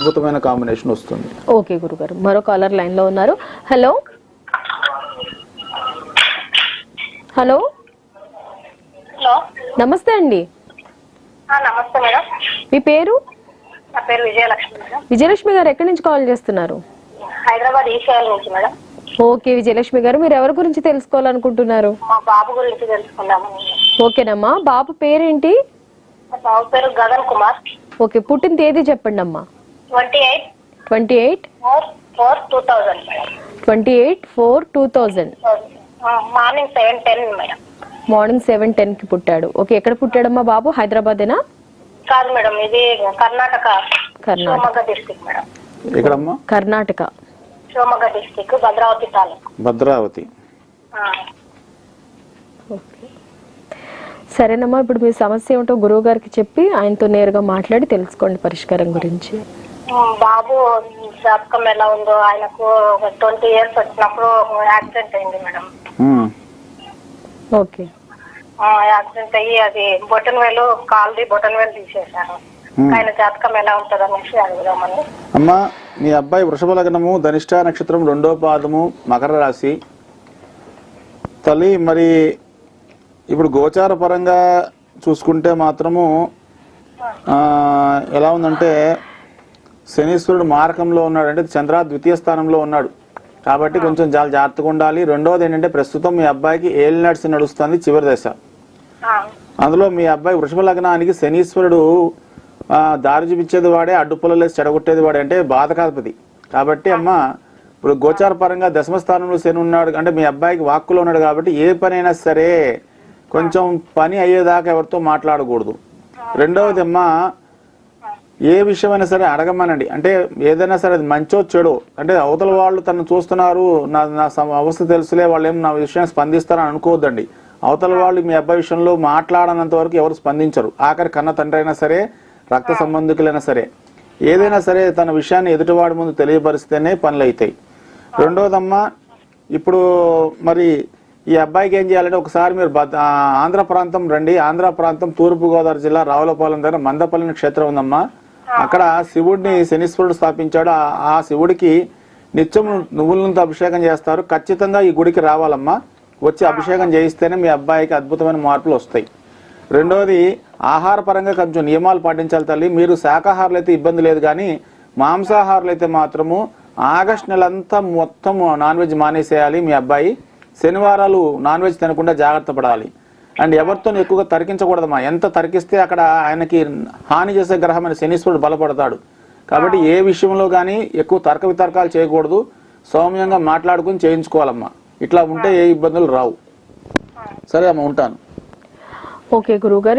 అద్భుతమైన కాంబినేషన్ వస్తుంది. ఓకే గురుగారు, మరో కాలర్ లైన్ లో ఉన్నారు. హలో హలో హలో, నమస్తే అండి. నమస్తే మేడం. మీ పేరు? నా పేరు విజయలక్ష్మి మేడం. విజయలక్ష్మి గారు ఎక్కడి నుంచి కాల్ చేస్తున్నారు? హైదరాబాద్ ఈసీఎల్ నుంచి మేడం. ఓకే విజయలక్ష్మి గారు, మీరు ఎవరి గురించి తెలుసుకోవాలనుకుంటున్నారు? మా బాబు గురించి తెలుసుకుందామని. ఓకేనమ్మా, బాబు పేరేంటి? మా బాబు పేరు గగన్ కుమార్. ఓకే, పుట్టిన తేదీ చెప్పండి అమ్మా. 28/4/2000 మేడం. 28/4/2000. Morning 7:10 madam. మార్నింగ్ 7:10 కి పుట్టాడు. ఓకే, ఎక్కడ పుట్టాడమ్మా బాబు? హైదరాబాదేనా? కాదు మేడం, ఇది కర్ణాటక. కర్ణాటక. Shivamogga district madam. ఎక్కడమ్మా? కర్ణాటక. శివమొగ్గ డిస్ట్రిక్ట్, భద్రావతి తాలూకు. భద్రావతి. ఓకే, సరేనమ్మా. ఇప్పుడు మీ సమస్య ఏమిటో గురువు గారికి చెప్పి ఆయనతో నేరుగా మాట్లాడి తెలుసుకోండి పరిష్కారం గురించి. బాబు జాతకం ఎలా ఉందో, ఆయనకు 20 years వచ్చినప్పుడు యాక్సిడెంట్ అయింది మేడం. ఓకే. యాక్సిడెంట్ అయ్యి అది బొటన్ వేలు, కాల్ది బొటన్ వేలు తీసేశారు. ఆయన జాతకం ఎలా ఉంటది అనేసి అడుగుదామని. అమ్మా, మీ అబ్బాయి వృషభ లగ్నము, ధనిష్ట నక్షత్రం, 2వ పాదము, మకర రాశి. తల్లి, మరి ఇప్పుడు గోచార పరంగా చూసుకుంటే మాత్రము ఎలా ఉందంటే, శనీశ్వరుడు మారకంలో ఉన్నాడు, అంటే చంద్ర ద్వితీయ స్థానంలో ఉన్నాడు. కాబట్టి కొంచెం చాలా జాగ్రత్తగా ఉండాలి. రెండవది ఏంటంటే, ప్రస్తుతం మీ అబ్బాయికి ఏలినాడ్స్ నడుస్తుంది, చివరి దశ. అందులో మీ అబ్బాయి వృషభ లగ్నానికి శనీశ్వరుడు దారి చూపించేది వాడే, అడ్డుపుల్లలేసి చెడగొట్టేది వాడే, అంటే బాధకాధిపతి. కాబట్టి అమ్మ, ఇప్పుడు గోచార పరంగా దశమ స్థానంలో శని ఉన్నాడు, అంటే మీ అబ్బాయికి వాక్కులో ఉన్నాడు. కాబట్టి ఏ పనైనా సరే కొంచెం పని అయ్యేదాకా ఎవరితో మాట్లాడకూడదు. రెండవది అమ్మ, ఏ విషయమైనా సరే అడగమనండి. అంటే ఏదైనా సరే అది మంచో చెడో, అంటే అవతల వాళ్ళు తను చూస్తున్నారు, నా అవస్థ తెలుసులే, వాళ్ళు ఏం నా విషయాన్ని స్పందిస్తారని అనుకోవద్దండి. అవతల వాళ్ళు మీ అబ్బాయి విషయంలో మాట్లాడనంత వరకు ఎవరు స్పందించరు. ఆఖరి కన్న తండ్రి అయినా సరే, రక్త సంబంధికులైనా సరే, ఏదైనా సరే తన విషయాన్ని ఎదుటివాడి ముందు తెలియపరిస్తేనే పనులు అవుతాయి. రెండోదమ్మా, ఇప్పుడు మరి ఈ అబ్బాయికి ఏం చేయాలంటే, ఒకసారి మీరు ఆంధ్ర ప్రాంతం రండి. ఆంధ్ర ప్రాంతం తూర్పుగోదావరి జిల్లా రావులపాలెం దగ్గర మందపల్లి క్షేత్రం ఉందమ్మా. అక్కడ శివుడిని శనీశ్వరుడు స్థాపించాడు. ఆ శివుడికి నిత్యం నువ్వుల నూనెతో అభిషేకం చేస్తారు. ఖచ్చితంగా ఈ గుడికి రావాలమ్మా. వచ్చి అభిషేకం చేయిస్తేనే మీ అబ్బాయికి అద్భుతమైన మార్పులు వస్తాయి. రెండోది, ఆహార పరంగా కొంచెం నియమాలు పాటించాలి తల్లి. మీరు శాకాహారులు అయితే ఇబ్బంది లేదు, కానీ మాంసాహారులు అయితే మాత్రము ఆగస్టు నెలంతా మొత్తం నాన్ వెజ్ మానేసేయాలి మీ అబ్బాయి. శనివారాలు నాన్ వెజ్ తినకుండా జాగ్రత్త పడాలి. అండ్ ఎవరితో ఎక్కువగా తరికించకూడదమ్మా. ఎంత తరికిస్తే అక్కడ ఆయనకి హాని చేసే గ్రహమైన శనీశ్వరుడు బలపడతాడు. కాబట్టి ఏ విషయంలో కానీ ఎక్కువ తర్క వితర్కాలు చేయకూడదు. సౌమ్యంగా మాట్లాడుకుని చేయించుకోవాలమ్మా. ఇట్లా ఉంటే ఏ ఇబ్బందులు రావు. సరే అమ్మ, ఉంటాను. ఓకే గురువు గారు.